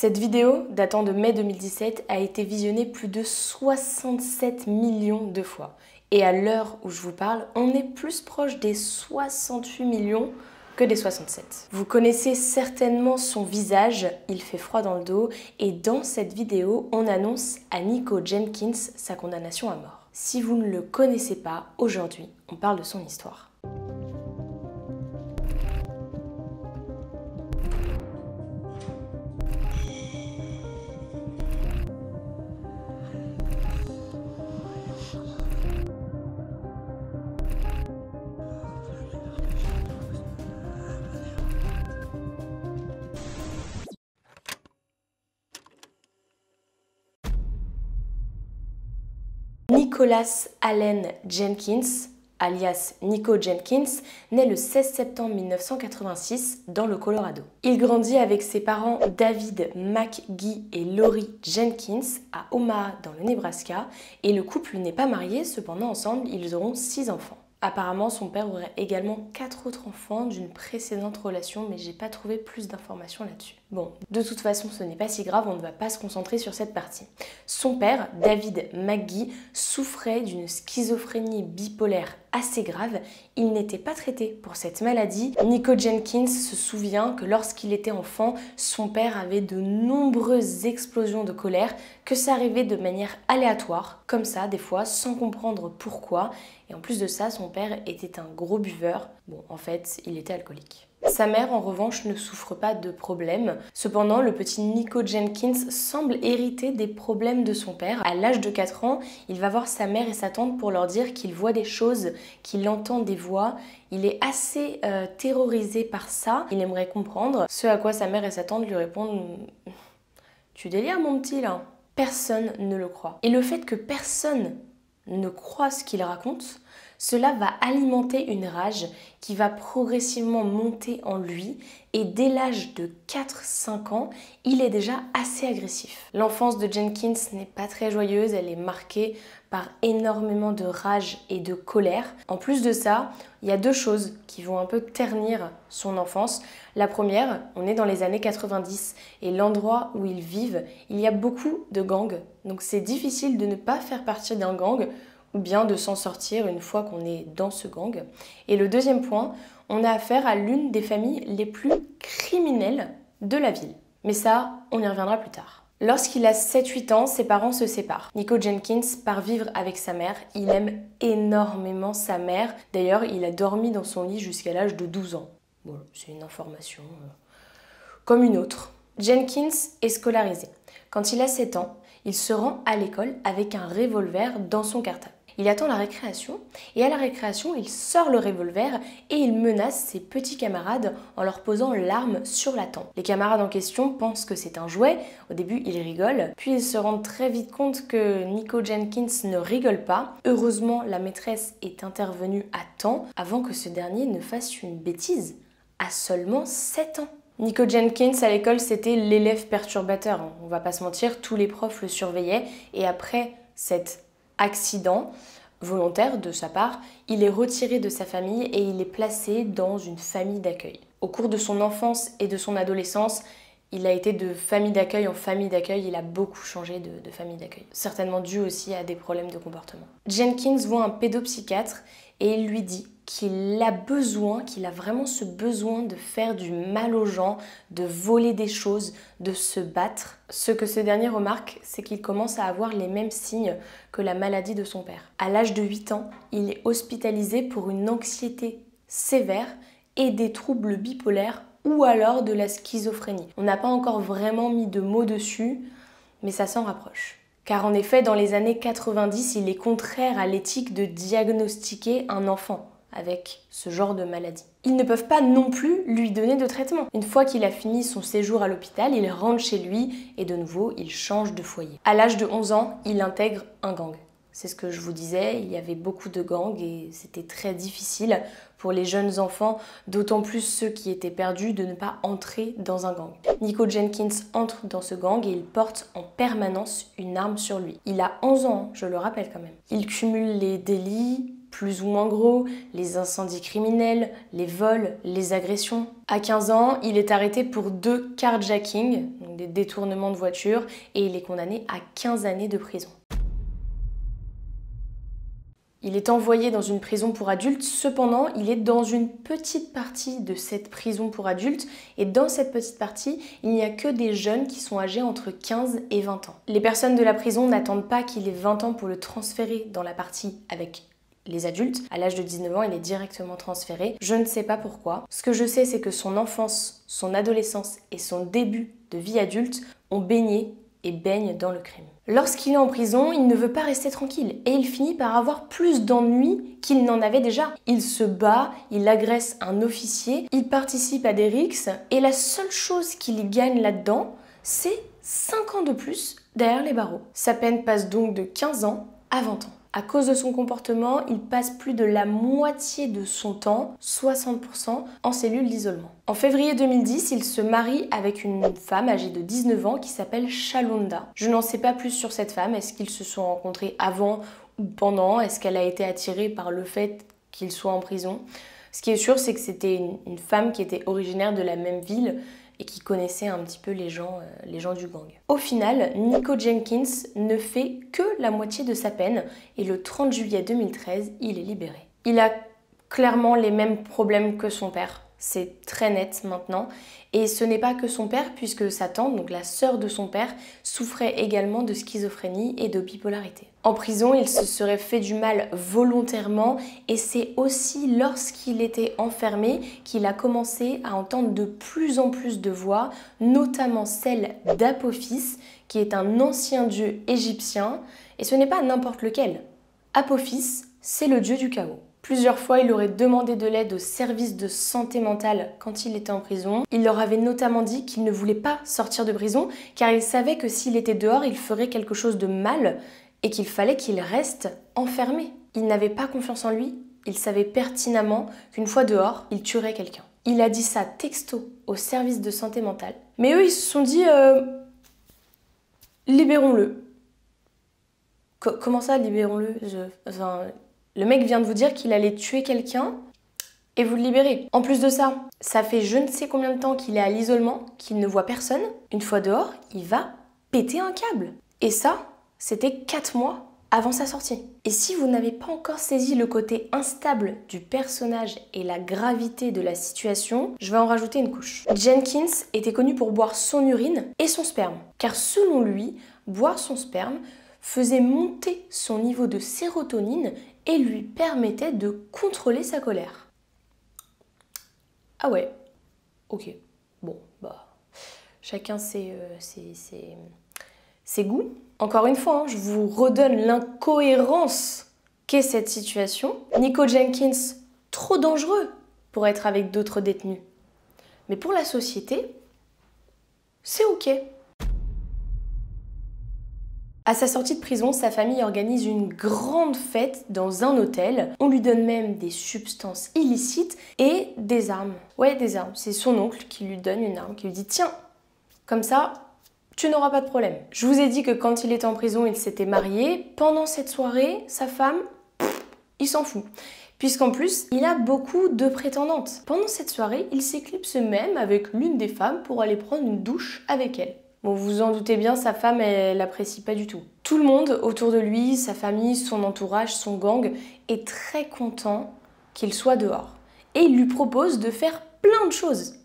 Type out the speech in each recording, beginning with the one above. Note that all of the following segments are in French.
Cette vidéo, datant de mai 2017, a été visionnée plus de 67 millions de fois. Et à l'heure où je vous parle, on est plus proche des 68 millions que des 67. Vous connaissez certainement son visage, il fait froid dans le dos, et dans cette vidéo, on annonce à Nico Jenkins sa condamnation à mort. Si vous ne le connaissez pas, aujourd'hui, on parle de son histoire. Nicholas Allen Jenkins, alias Nico Jenkins, naît le 16 septembre 1986 dans le Colorado. Il grandit avec ses parents David McGee et Lori Jenkins à Omaha dans le Nebraska et le couple n'est pas marié, cependant ensemble ils auront 6 enfants. Apparemment, son père aurait également 4 autres enfants d'une précédente relation, mais j'ai pas trouvé plus d'informations là-dessus. Bon, de toute façon, ce n'est pas si grave, on ne va pas se concentrer sur cette partie. Son père, David McGee, souffrait d'une schizophrénie bipolaire assez grave. Il n'était pas traité pour cette maladie. Nico Jenkins se souvient que lorsqu'il était enfant, son père avait de nombreuses explosions de colère, que ça arrivait de manière aléatoire, comme ça, des fois, sans comprendre pourquoi. Et en plus de ça, son père était un gros buveur. Bon, en fait, il était alcoolique. Sa mère, en revanche, ne souffre pas de problèmes. Cependant, le petit Nico Jenkins semble hériter des problèmes de son père. À l'âge de 4 ans, il va voir sa mère et sa tante pour leur dire qu'il voit des choses, qu'il entend des voix. Il est assez terrorisé par ça. Il aimerait comprendre. Ce à quoi sa mère et sa tante lui répondent « Tu délires, mon petit, là ?» Personne ne le croit. Et le fait que personne ne croit ce qu'il raconte, cela va alimenter une rage qui va progressivement monter en lui et dès l'âge de 4-5 ans, il est déjà assez agressif. L'enfance de Jenkins n'est pas très joyeuse, elle est marquée par énormément de rage et de colère. En plus de ça, il y a 2 choses qui vont un peu ternir son enfance. La première, on est dans les années 90 et l'endroit où ils vivent, il y a beaucoup de gangs. Donc c'est difficile de ne pas faire partie d'un gang ou bien de s'en sortir une fois qu'on est dans ce gang. Et le deuxième point, on a affaire à l'une des familles les plus criminelles de la ville. Mais ça, on y reviendra plus tard. Lorsqu'il a 7-8 ans, ses parents se séparent. Nico Jenkins part vivre avec sa mère. Il aime énormément sa mère. D'ailleurs, il a dormi dans son lit jusqu'à l'âge de 12 ans. Bon, c'est une information comme une autre. Jenkins est scolarisé. Quand il a 7 ans, il se rend à l'école avec un revolver dans son cartable. Il attend la récréation et à la récréation, il sort le revolver et il menace ses petits camarades en leur posant l'arme sur la tempe. Les camarades en question pensent que c'est un jouet. Au début, ils rigolent, puis ils se rendent très vite compte que Nico Jenkins ne rigole pas. Heureusement, la maîtresse est intervenue à temps avant que ce dernier ne fasse une bêtise à seulement 7 ans. Nico Jenkins à l'école, c'était l'élève perturbateur. On va pas se mentir, tous les profs le surveillaient et après cet accident volontaire de sa part, il est retiré de sa famille et il est placé dans une famille d'accueil. Au cours de son enfance et de son adolescence, il a été de famille d'accueil en famille d'accueil, il a beaucoup changé de famille d'accueil. Certainement dû aussi à des problèmes de comportement. Jenkins voit un pédopsychiatre et il lui dit qu'il a vraiment ce besoin de faire du mal aux gens, de voler des choses, de se battre. Ce que ce dernier remarque, c'est qu'il commence à avoir les mêmes signes que la maladie de son père. À l'âge de 8 ans, il est hospitalisé pour une anxiété sévère et des troubles bipolaires ou alors de la schizophrénie. On n'a pas encore vraiment mis de mots dessus, mais ça s'en rapproche. Car en effet, dans les années 90, il est contraire à l'éthique de diagnostiquer un enfant avec ce genre de maladie. Ils ne peuvent pas non plus lui donner de traitement. Une fois qu'il a fini son séjour à l'hôpital, il rentre chez lui et de nouveau, il change de foyer. À l'âge de 11 ans, il intègre un gang. C'est ce que je vous disais, il y avait beaucoup de gangs et c'était très difficile pour les jeunes enfants, d'autant plus ceux qui étaient perdus, de ne pas entrer dans un gang. Nico Jenkins entre dans ce gang et il porte en permanence une arme sur lui. Il a 11 ans, je le rappelle quand même. Il cumule les délits, plus ou moins gros, les incendies criminels, les vols, les agressions. À 15 ans, il est arrêté pour 2 carjacking, donc des détournements de voiture, et il est condamné à 15 années de prison. Il est envoyé dans une prison pour adultes, cependant, il est dans une petite partie de cette prison pour adultes et dans cette petite partie, il n'y a que des jeunes qui sont âgés entre 15 et 20 ans. Les personnes de la prison n'attendent pas qu'il ait 20 ans pour le transférer dans la partie avec les adultes. À l'âge de 19 ans, il est directement transféré. Je ne sais pas pourquoi. Ce que je sais, c'est que son enfance, son adolescence et son début de vie adulte ont baigné et baignent dans le crime. Lorsqu'il est en prison, il ne veut pas rester tranquille et il finit par avoir plus d'ennuis qu'il n'en avait déjà. Il se bat, il agresse un officier, il participe à des rixes et la seule chose qu'il y gagne là-dedans, c'est 5 ans de plus derrière les barreaux. Sa peine passe donc de 15 ans à 20 ans. À cause de son comportement, il passe plus de la moitié de son temps, 60%, en cellule d'isolement. En février 2010, il se marie avec une femme âgée de 19 ans qui s'appelle Shalonda. Je n'en sais pas plus sur cette femme. Est-ce qu'ils se sont rencontrés avant ou pendant? Est-ce qu'elle a été attirée par le fait qu'il soit en prison? Ce qui est sûr, c'est que c'était une femme qui était originaire de la même ville et qui connaissait un petit peu les gens du gang. Au final, Nico Jenkins ne fait que la moitié de sa peine et le 30 juillet 2013, il est libéré. Il a clairement les mêmes problèmes que son père, c'est très net maintenant. Et ce n'est pas que son père, puisque sa tante, donc la sœur de son père, souffrait également de schizophrénie et de bipolarité. En prison, il se serait fait du mal volontairement et c'est aussi lorsqu'il était enfermé qu'il a commencé à entendre de plus en plus de voix, notamment celle d'Apophis, qui est un ancien dieu égyptien, et ce n'est pas n'importe lequel. Apophis, c'est le dieu du chaos. Plusieurs fois, il aurait demandé de l'aide au service de santé mentale quand il était en prison. Il leur avait notamment dit qu'il ne voulait pas sortir de prison car il savait que s'il était dehors, il ferait quelque chose de mal et qu'il fallait qu'il reste enfermé. Il n'avait pas confiance en lui, il savait pertinemment qu'une fois dehors, il tuerait quelqu'un. Il a dit ça texto au service de santé mentale. Mais eux, ils se sont dit libérons-le. Comment ça, libérons-le? Le mec vient de vous dire qu'il allait tuer quelqu'un et vous le libérez. En plus de ça, ça fait je ne sais combien de temps qu'il est à l'isolement, qu'il ne voit personne. Une fois dehors, il va péter un câble. Et ça, c'était 4 mois avant sa sortie. Et si vous n'avez pas encore saisi le côté instable du personnage et la gravité de la situation, je vais en rajouter une couche. Jenkins était connu pour boire son urine et son sperme. Car selon lui, boire son sperme faisait monter son niveau de sérotonine et lui permettait de contrôler sa colère. Ah ouais, ok, bon, bah, chacun ses goûts. Encore une fois, je vous redonne l'incohérence qu'est cette situation. Nico Jenkins, trop dangereux pour être avec d'autres détenus. Mais pour la société, c'est ok. À sa sortie de prison, sa famille organise une grande fête dans un hôtel. On lui donne même des substances illicites et des armes. Ouais, des armes. C'est son oncle qui lui donne une arme, qui lui dit « Tiens, comme ça, tu n'auras pas de problème. » Je vous ai dit que quand il était en prison, il s'était marié. Pendant cette soirée, sa femme, il s'en fout. Puisqu'en plus, il a beaucoup de prétendantes. Pendant cette soirée, il s'éclipse même avec l'une des femmes pour aller prendre une douche avec elle. Bon, vous vous en doutez bien, sa femme, elle l'apprécie pas du tout. Tout le monde autour de lui, sa famille, son entourage, son gang, est très content qu'il soit dehors. Et il lui propose de faire plein de choses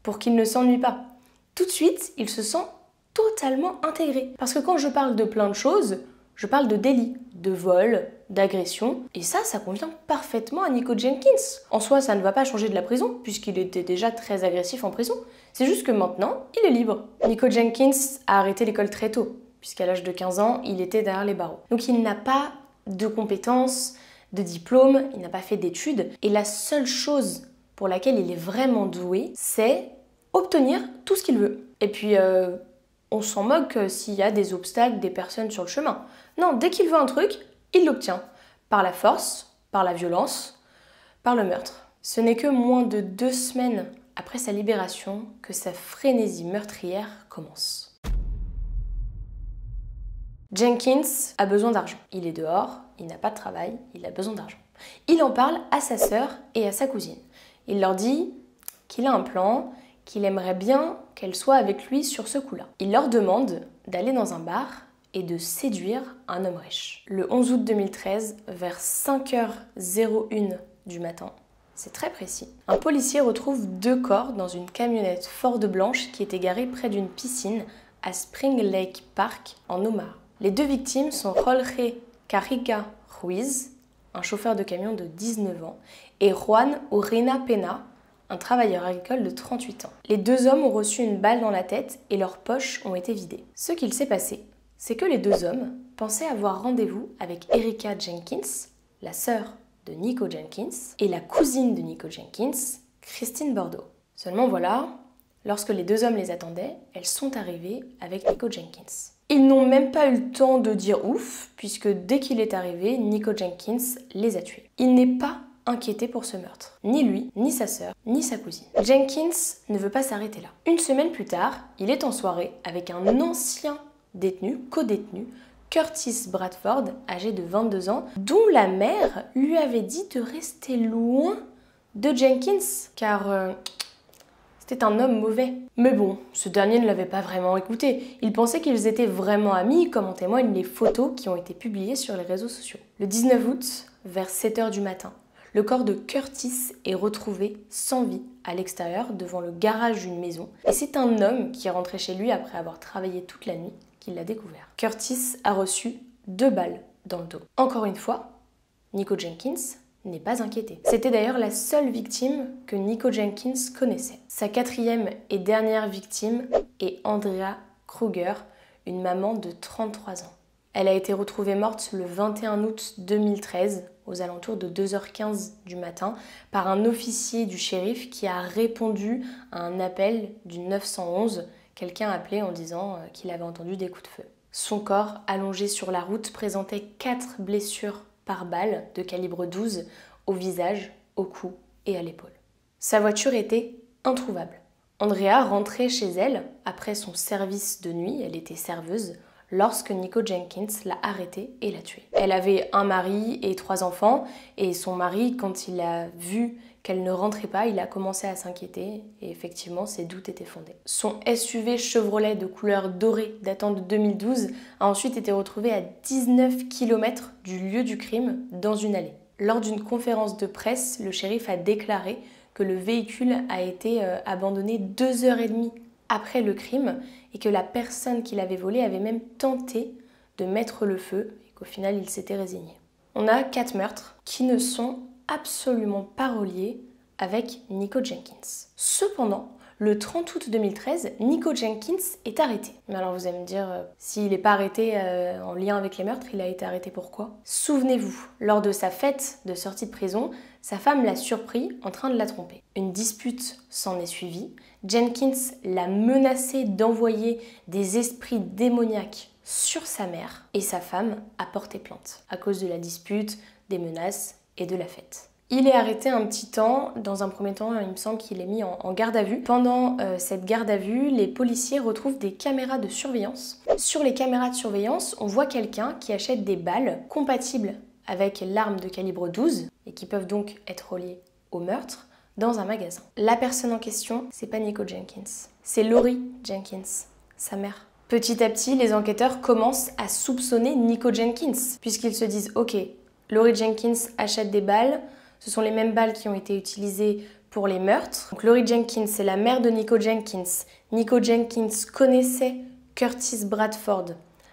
pour qu'il ne s'ennuie pas. Tout de suite, il se sent totalement intégré. Parce que quand je parle de plein de choses, je parle de délits, de vols, d'agressions. Et ça convient parfaitement à Nico Jenkins. En soi, ça ne va pas changer de la prison, puisqu'il était déjà très agressif en prison. C'est juste que maintenant, il est libre. Nico Jenkins a arrêté l'école très tôt, puisqu'à l'âge de 15 ans, il était derrière les barreaux. Donc il n'a pas de compétences, de diplôme, il n'a pas fait d'études. Et la seule chose pour laquelle il est vraiment doué, c'est obtenir tout ce qu'il veut. Et puis, on s'en moque s'il y a des obstacles, des personnes sur le chemin. Non, dès qu'il veut un truc, il l'obtient. Par la force, par la violence, par le meurtre. Ce n'est que moins de 2 semaines après sa libération que sa frénésie meurtrière commence. Jenkins a besoin d'argent. Il est dehors, il n'a pas de travail, il a besoin d'argent. Il en parle à sa sœur et à sa cousine. Il leur dit qu'il a un plan, qu'il aimerait bien qu'elle soit avec lui sur ce coup-là. Il leur demande d'aller dans un bar et de séduire un homme riche. Le 11 août 2013, vers 5h01 du matin, c'est très précis, un policier retrouve 2 corps dans une camionnette Ford blanche qui était garée près d'une piscine à Spring Lake Park en Omaha. Les 2 victimes sont Jorge Carriga Ruiz, un chauffeur de camion de 19 ans, et Juan Urena Pena, un travailleur agricole de 38 ans. Les 2 hommes ont reçu une balle dans la tête et leurs poches ont été vidées. Ce qu'il s'est passé, c'est que les 2 hommes pensaient avoir rendez-vous avec Erika Jenkins, la sœur de Nico Jenkins, et la cousine de Nico Jenkins, Christine Bordeaux. Seulement voilà, lorsque les 2 hommes les attendaient, elles sont arrivées avec Nico Jenkins. Ils n'ont même pas eu le temps de dire ouf, puisque dès qu'il est arrivé, Nico Jenkins les a tués. Il n'est pas inquiété pour ce meurtre. Ni lui, ni sa sœur, ni sa cousine. Jenkins ne veut pas s'arrêter là. Une semaine plus tard, il est en soirée avec un ancien détenu, co-détenu, Curtis Bradford, âgé de 22 ans, dont la mère lui avait dit de rester loin de Jenkins, car c'était un homme mauvais. Mais bon, ce dernier ne l'avait pas vraiment écouté. Il pensait qu'ils étaient vraiment amis, comme en témoignent les photos qui ont été publiées sur les réseaux sociaux. Le 19 août, vers 7h du matin, le corps de Curtis est retrouvé sans vie à l'extérieur devant le garage d'une maison. Et c'est un homme qui est rentré chez lui après avoir travaillé toute la nuit qu'il l'a découvert. Curtis a reçu 2 balles dans le dos. Encore une fois, Nico Jenkins n'est pas inquiété. C'était d'ailleurs la seule victime que Nico Jenkins connaissait. Sa 4e et dernière victime est Andrea Kruger, une maman de 33 ans. Elle a été retrouvée morte le 21 août 2013, aux alentours de 2h15 du matin, par un officier du shérif qui a répondu à un appel du 911. Quelqu'un a appelé en disant qu'il avait entendu des coups de feu. Son corps, allongé sur la route, présentait 4 blessures par balle de calibre 12 au visage, au cou et à l'épaule. Sa voiture était introuvable. Andrea rentrait chez elle après son service de nuit, elle était serveuse, lorsque Nico Jenkins l'a arrêtée et l'a tuée. Elle avait un mari et 3 enfants, et son mari, quand il a vu qu'elle ne rentrait pas, il a commencé à s'inquiéter, et effectivement, ses doutes étaient fondés. Son SUV Chevrolet de couleur dorée datant de 2012 a ensuite été retrouvé à 19 km du lieu du crime, dans une allée. Lors d'une conférence de presse, le shérif a déclaré que le véhicule a été abandonné 2h30 après le crime et que la personne qui l'avait volé avait même tenté de mettre le feu et qu'au final il s'était résigné. On a 4 meurtres qui ne sont absolument pas reliés avec Nico Jenkins. Cependant, le 30 août 2013, Nico Jenkins est arrêté. Mais alors vous allez me dire, s'il n'est pas arrêté en lien avec les meurtres, il a été arrêté pourquoi? Souvenez-vous, lors de sa fête de sortie de prison, sa femme l'a surpris en train de la tromper. Une dispute s'en est suivie. Jenkins l'a menacé d'envoyer des esprits démoniaques sur sa mère et sa femme a porté plainte à cause de la dispute, des menaces et de la fête. Il est arrêté un petit temps. Dans un premier temps, il me semble qu'il est mis en garde à vue. Pendant cette garde à vue, les policiers retrouvent des caméras de surveillance. Sur les caméras de surveillance, on voit quelqu'un qui achète des balles compatibles avec l'arme de calibre 12 et qui peuvent donc être reliées au meurtre dans un magasin. La personne en question, c'est pas Nico Jenkins, c'est Lori Jenkins, sa mère. Petit à petit, les enquêteurs commencent à soupçonner Nico Jenkins puisqu'ils se disent « Ok, Lori Jenkins achète des balles, ce sont les mêmes balles qui ont été utilisées pour les meurtres. Donc Lori Jenkins, c'est la mère de Nico Jenkins. Nico Jenkins connaissait Curtis Bradford.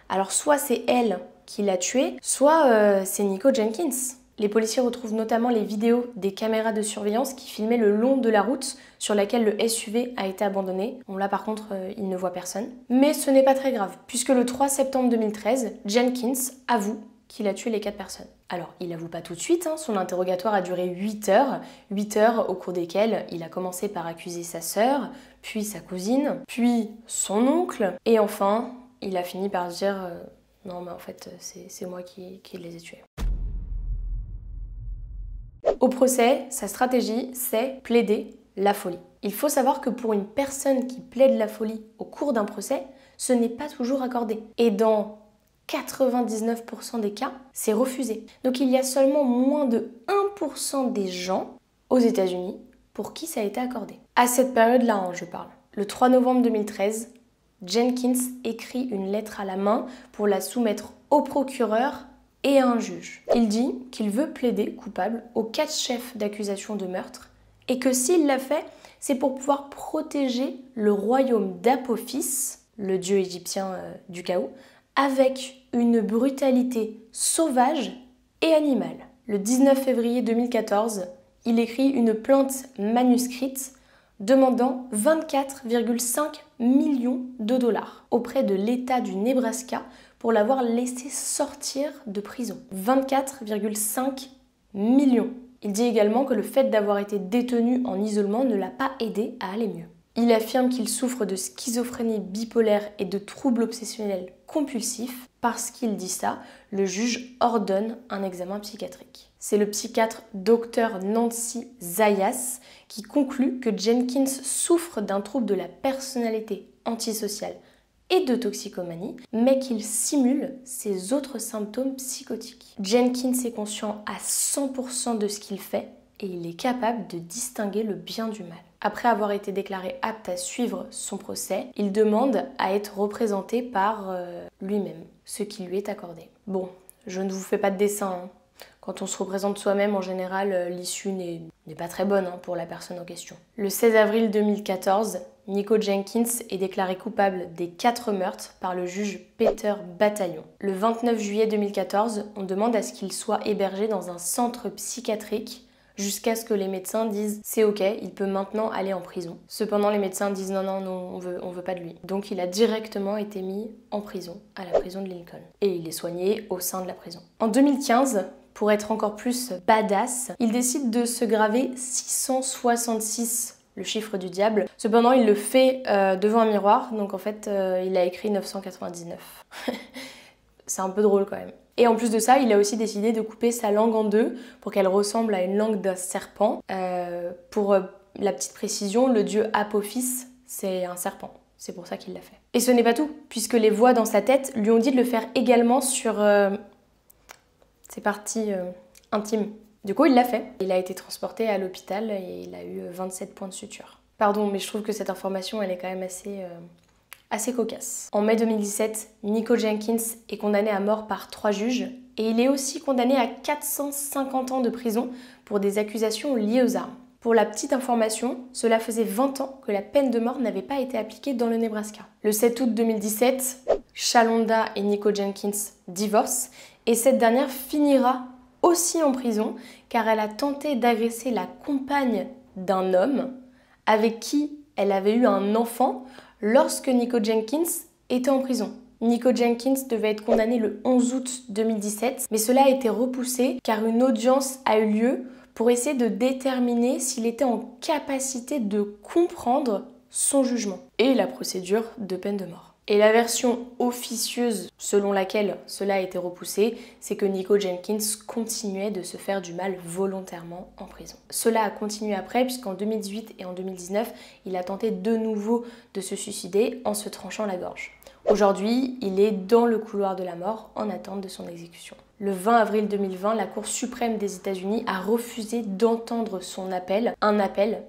Alors soit c'est elle qui l'a tué, soit c'est Nico Jenkins. Les policiers retrouvent notamment les vidéos des caméras de surveillance qui filmaient le long de la route sur laquelle le SUV a été abandonné. Bon là par contre, il ne voit personne. Mais ce n'est pas très grave, puisque le 3 septembre 2013, Jenkins avoue qu'il a tué les 4 personnes. Alors, il avoue pas tout de suite, son interrogatoire a duré 8 heures. 8 heures au cours desquelles il a commencé par accuser sa sœur, puis sa cousine, puis son oncle, et enfin, il a fini par dire non mais en fait, c'est moi qui les ai tués. Au procès, sa stratégie, c'est plaider la folie. Il faut savoir que pour une personne qui plaide la folie au cours d'un procès, ce n'est pas toujours accordé. Et dans 99% des cas, c'est refusé. Donc il y a seulement moins de 1% des gens aux États-Unis pour qui ça a été accordé. À cette période-là, je parle. Le 3 novembre 2013, Jenkins écrit une lettre à la main pour la soumettre au procureur et à un juge. Il dit qu'il veut plaider coupable aux 4 chefs d'accusation de meurtre et que s'il l'a fait, c'est pour pouvoir protéger le royaume d'Apophis, le dieu égyptien du chaos, avec une brutalité sauvage et animale. Le 19 février 2014, il écrit une plainte manuscrite demandant 24,5 millions de dollars auprès de l'État du Nebraska pour l'avoir laissé sortir de prison. 24,5 millions. Il dit également que le fait d'avoir été détenu en isolement ne l'a pas aidé à aller mieux. Il affirme qu'il souffre de schizophrénie bipolaire et de troubles obsessionnels compulsifs. Parce qu'il dit ça, le juge ordonne un examen psychiatrique. C'est le psychiatre Dr Nancy Zayas qui conclut que Jenkins souffre d'un trouble de la personnalité antisociale et de toxicomanie, mais qu'il simule ses autres symptômes psychotiques. Jenkins est conscient à 100% de ce qu'il fait et il est capable de distinguer le bien du mal. Après avoir été déclaré apte à suivre son procès, il demande à être représenté par lui-même, ce qui lui est accordé. Bon, je ne vous fais pas de dessin. Quand on se représente soi-même, en général, l'issue n'est pas très bonne pour la personne en question. Le 16 avril 2014, Nico Jenkins est déclaré coupable des 4 meurtres par le juge Peter Bataillon. Le 29 juillet 2014, on demande à ce qu'il soit hébergé dans un centre psychiatrique jusqu'à ce que les médecins disent « c'est ok, il peut maintenant aller en prison ». Cependant, les médecins disent « non, on veut pas de lui ». Donc il a directement été mis en prison, à la prison de Lincoln. Et il est soigné au sein de la prison. En 2015, pour être encore plus badass, il décide de se graver 666, le chiffre du diable. Cependant, il le fait devant un miroir, donc en fait, il a écrit 999. C'est un peu drôle quand même. Et en plus de ça, il a aussi décidé de couper sa langue en 2 pour qu'elle ressemble à une langue d'un serpent. Pour la petite précision, le dieu Apophis, c'est un serpent. C'est pour ça qu'il l'a fait. Et ce n'est pas tout, puisque les voix dans sa tête lui ont dit de le faire également sur ses parties intimes. Du coup, il l'a fait. Il a été transporté à l'hôpital et il a eu 27 points de suture. Pardon, mais je trouve que cette information, elle est quand même assez cocasse. En mai 2017, Nico Jenkins est condamné à mort par 3 juges et il est aussi condamné à 450 ans de prison pour des accusations liées aux armes. Pour la petite information, cela faisait 20 ans que la peine de mort n'avait pas été appliquée dans le Nebraska. Le 7 août 2017, Shalonda et Nico Jenkins divorcent et cette dernière finira aussi en prison car elle a tenté d'agresser la compagne d'un homme avec qui elle avait eu un enfant lorsque Nico Jenkins était en prison. Nico Jenkins devait être condamné le 11 août 2017, mais cela a été repoussé car une audience a eu lieu pour essayer de déterminer s'il était en capacité de comprendre son jugement et la procédure de peine de mort. Et la version officieuse selon laquelle cela a été repoussé, c'est que Nico Jenkins continuait de se faire du mal volontairement en prison. Cela a continué après puisqu'en 2018 et en 2019, il a tenté de nouveau de se suicider en se tranchant la gorge. Aujourd'hui, il est dans le couloir de la mort en attente de son exécution. Le 20 avril 2020, la Cour suprême des États-Unis a refusé d'entendre son appel, un appel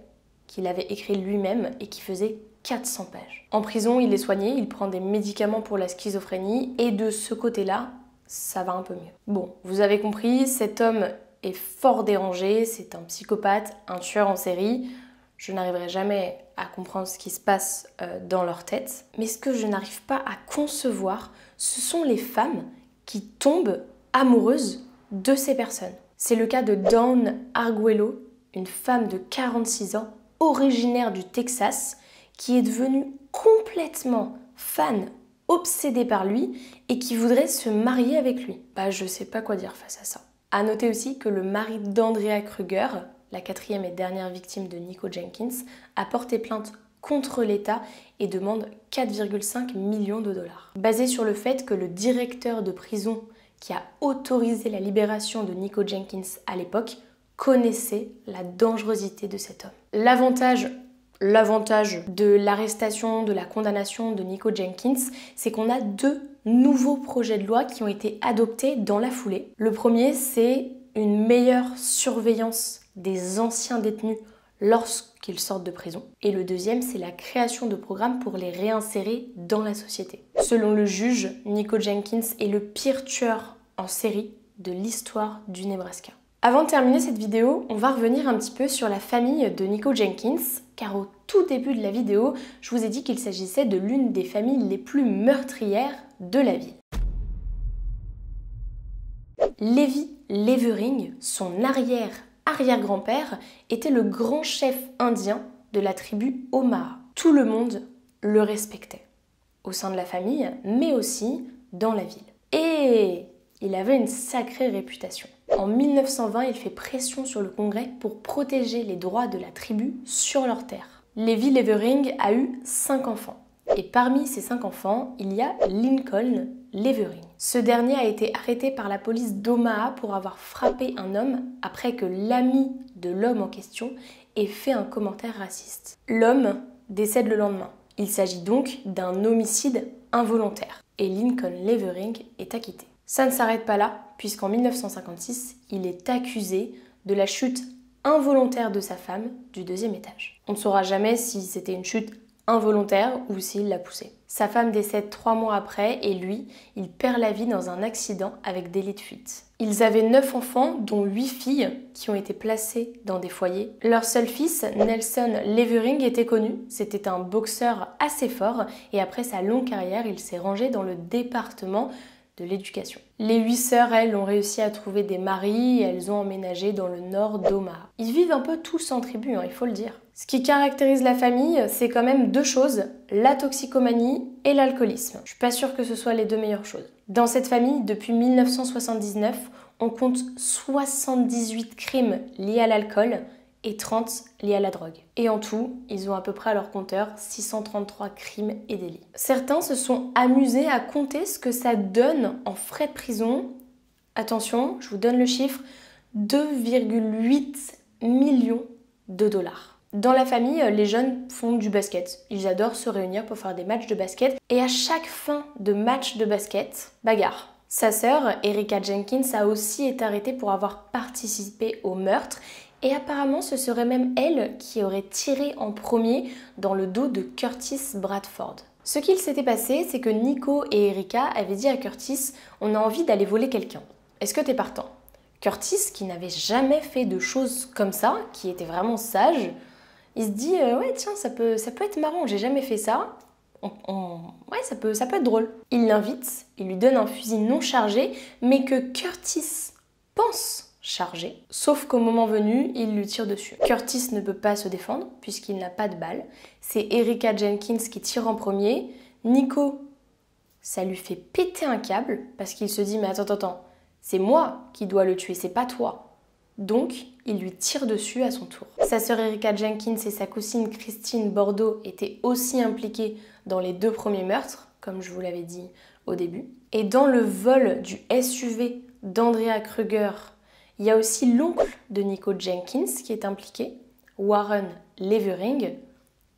qu'il avait écrit lui-même et qui faisait 400 pages. En prison, il est soigné, il prend des médicaments pour la schizophrénie et de ce côté-là, ça va un peu mieux. Bon, vous avez compris, cet homme est fort dérangé, c'est un psychopathe, un tueur en série. Je n'arriverai jamais à comprendre ce qui se passe dans leur tête. Mais ce que je n'arrive pas à concevoir, ce sont les femmes qui tombent amoureuses de ces personnes. C'est le cas de Dawn Arguello, une femme de 46 ans, originaire du Texas, qui est devenue complètement fan, obsédée par lui et qui voudrait se marier avec lui. Je sais pas quoi dire face à ça. À noter aussi que le mari d'Andrea Kruger, la 4e et dernière victime de Nico Jenkins, a porté plainte contre l'État et demande 4,5 millions de dollars. Basé sur le fait que le directeur de prison qui a autorisé la libération de Nico Jenkins à l'époque connaissait la dangerosité de cet homme. L'avantage l'avantage de l'arrestation, de la condamnation de Nico Jenkins, c'est qu'on a 2 nouveaux projets de loi qui ont été adoptés dans la foulée. Le premier, c'est une meilleure surveillance des anciens détenus lorsqu'ils sortent de prison. Et le deuxième, c'est la création de programmes pour les réinsérer dans la société. Selon le juge, Nico Jenkins est le pire tueur en série de l'histoire du Nebraska. Avant de terminer cette vidéo, on va revenir un petit peu sur la famille de Nico Jenkins, car au tout début de la vidéo, je vous ai dit qu'il s'agissait de l'une des familles les plus meurtrières de la ville. Levi Levering, son arrière-grand-père, était le grand chef indien de la tribu Omaha. Tout le monde le respectait, au sein de la famille, mais aussi dans la ville. Et il avait une sacrée réputation. En 1920, il fait pression sur le Congrès pour protéger les droits de la tribu sur leurs terres. Levi Levering a eu 5 enfants. Et parmi ces 5 enfants, il y a Lincoln Levering. Ce dernier a été arrêté par la police d'Omaha pour avoir frappé un homme après que l'ami de l'homme en question ait fait un commentaire raciste. L'homme décède le lendemain. Il s'agit donc d'un homicide involontaire. Et Lincoln Levering est acquitté. Ça ne s'arrête pas là, puisqu'en 1956, il est accusé de la chute involontaire de sa femme du 2e étage. On ne saura jamais si c'était une chute involontaire ou s'il l'a poussée. Sa femme décède 3 mois après et lui, il perd la vie dans un accident avec délit de fuite. Ils avaient 9 enfants, dont 8 filles qui ont été placées dans des foyers. Leur seul fils, Nelson Levering, était connu. C'était un boxeur assez fort et après sa longue carrière, il s'est rangé dans le département de l'éducation. Les 8 sœurs, elles, ont réussi à trouver des maris et elles ont emménagé dans le nord d'Omaha. Ils vivent un peu tous en tribu, il faut le dire. Ce qui caractérise la famille, c'est quand même 2 choses, la toxicomanie et l'alcoolisme. Je suis pas sûre que ce soit les 2 meilleures choses. Dans cette famille, depuis 1979, on compte 78 crimes liés à l'alcool et 30 liés à la drogue. Et en tout, ils ont à peu près à leur compteur 633 crimes et délits. Certains se sont amusés à compter ce que ça donne en frais de prison. Attention, je vous donne le chiffre, 2,8 millions de dollars. Dans la famille, les jeunes font du basket. Ils adorent se réunir pour faire des matchs de basket. Et à chaque fin de match de basket, bagarre. Sa sœur, Erika Jenkins, a aussi été arrêtée pour avoir participé au meurtre. Et apparemment, ce serait même elle qui aurait tiré en premier dans le dos de Curtis Bradford. Ce qu'il s'était passé, c'est que Nico et Erika avaient dit à Curtis « On a envie d'aller voler quelqu'un. Est-ce que t'es partant ?» Curtis, qui n'avait jamais fait de choses comme ça, qui était vraiment sage, il se dit « Ouais, tiens, ça peut être marrant, j'ai jamais fait ça. Ouais, ça peut être drôle. » Il l'invite, il lui donne un fusil non chargé, mais que Curtis pense chargé, sauf qu'au moment venu, il lui tire dessus. Curtis ne peut pas se défendre puisqu'il n'a pas de balle. C'est Erika Jenkins qui tire en premier. Nico, ça lui fait péter un câble parce qu'il se dit mais attends, c'est moi qui dois le tuer, c'est pas toi. Donc, il lui tire dessus à son tour. Sa sœur Erika Jenkins et sa cousine Christine Bordeaux étaient aussi impliquées dans les 2 premiers meurtres, comme je vous l'avais dit au début. Et dans le vol du SUV d'Andrea Kruger, il y a aussi l'oncle de Nico Jenkins qui est impliqué, Warren Levering,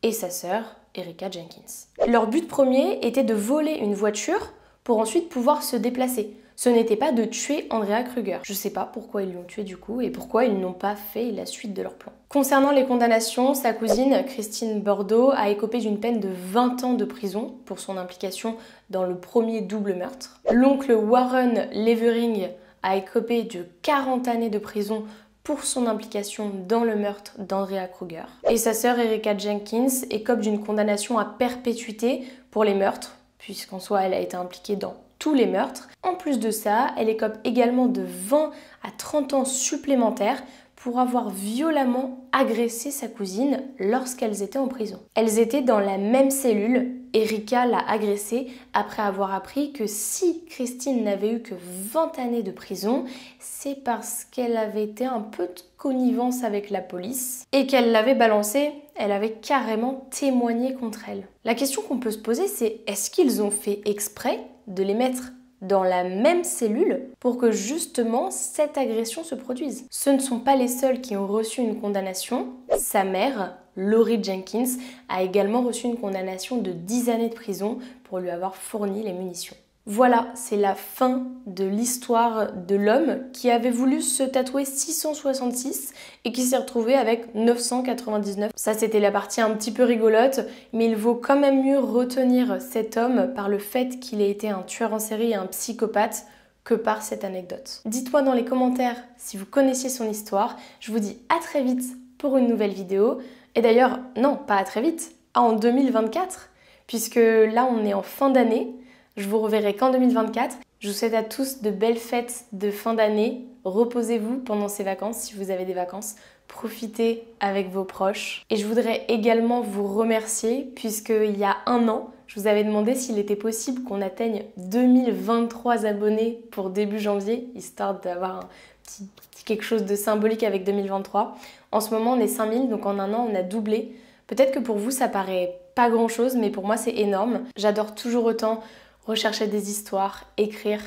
et sa sœur, Erika Jenkins. Leur but premier était de voler une voiture pour ensuite pouvoir se déplacer. Ce n'était pas de tuer Andrea Kruger. Je ne sais pas pourquoi ils l'ont tué du coup et pourquoi ils n'ont pas fait la suite de leur plan. Concernant les condamnations, sa cousine, Christine Bordeaux, a écopé d'une peine de 20 ans de prison pour son implication dans le premier double meurtre. L'oncle Warren Levering a écopé de 40 années de prison pour son implication dans le meurtre d'Andrea Kruger. Et sa sœur Erika Jenkins écope d'une condamnation à perpétuité pour les meurtres, puisqu'en soi elle a été impliquée dans tous les meurtres. En plus de ça, elle écope également de 20 à 30 ans supplémentaires pour avoir violemment agressé sa cousine lorsqu'elles étaient en prison. Elles étaient dans la même cellule. Erika l'a agressée après avoir appris que si Christine n'avait eu que 20 années de prison, c'est parce qu'elle avait été un peu de connivence avec la police et qu'elle l'avait balancée. Elle avait carrément témoigné contre elle. La question qu'on peut se poser, c'est est-ce qu'ils ont fait exprès de les mettre dans la même cellule pour que justement cette agression se produise? Ce ne sont pas les seuls qui ont reçu une condamnation. Sa mère, Laurie Jenkins, a également reçu une condamnation de 10 années de prison pour lui avoir fourni les munitions. Voilà, c'est la fin de l'histoire de l'homme qui avait voulu se tatouer 666 et qui s'est retrouvé avec 999. Ça, c'était la partie un petit peu rigolote, mais il vaut quand même mieux retenir cet homme par le fait qu'il ait été un tueur en série et un psychopathe que par cette anecdote. Dites-moi dans les commentaires si vous connaissiez son histoire. Je vous dis à très vite pour une nouvelle vidéo. Et d'ailleurs, non, pas à très vite, en 2024, puisque là, on est en fin d'année. Je vous reverrai qu'en 2024. Je vous souhaite à tous de belles fêtes de fin d'année. Reposez-vous pendant ces vacances si vous avez des vacances. Profitez avec vos proches. Et je voudrais également vous remercier puisqu'il y a un an, je vous avais demandé s'il était possible qu'on atteigne 2023 abonnés pour début janvier, histoire d'avoir un petit quelque chose de symbolique avec 2023. En ce moment, on est 5000, donc en un an, on a doublé. Peut-être que pour vous, ça paraît pas grand-chose, mais pour moi, c'est énorme. J'adore toujours autant rechercher des histoires, écrire,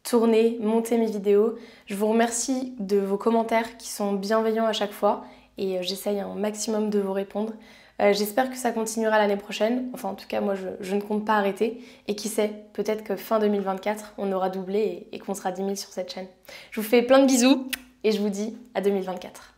tourner, monter mes vidéos. Je vous remercie de vos commentaires qui sont bienveillants à chaque fois et j'essaye un maximum de vous répondre. J'espère que ça continuera l'année prochaine. Enfin, en tout cas, moi, je ne compte pas arrêter. Et qui sait, peut-être que fin 2024, on aura doublé et qu'on sera 10 000 sur cette chaîne. Je vous fais plein de bisous et je vous dis à 2024.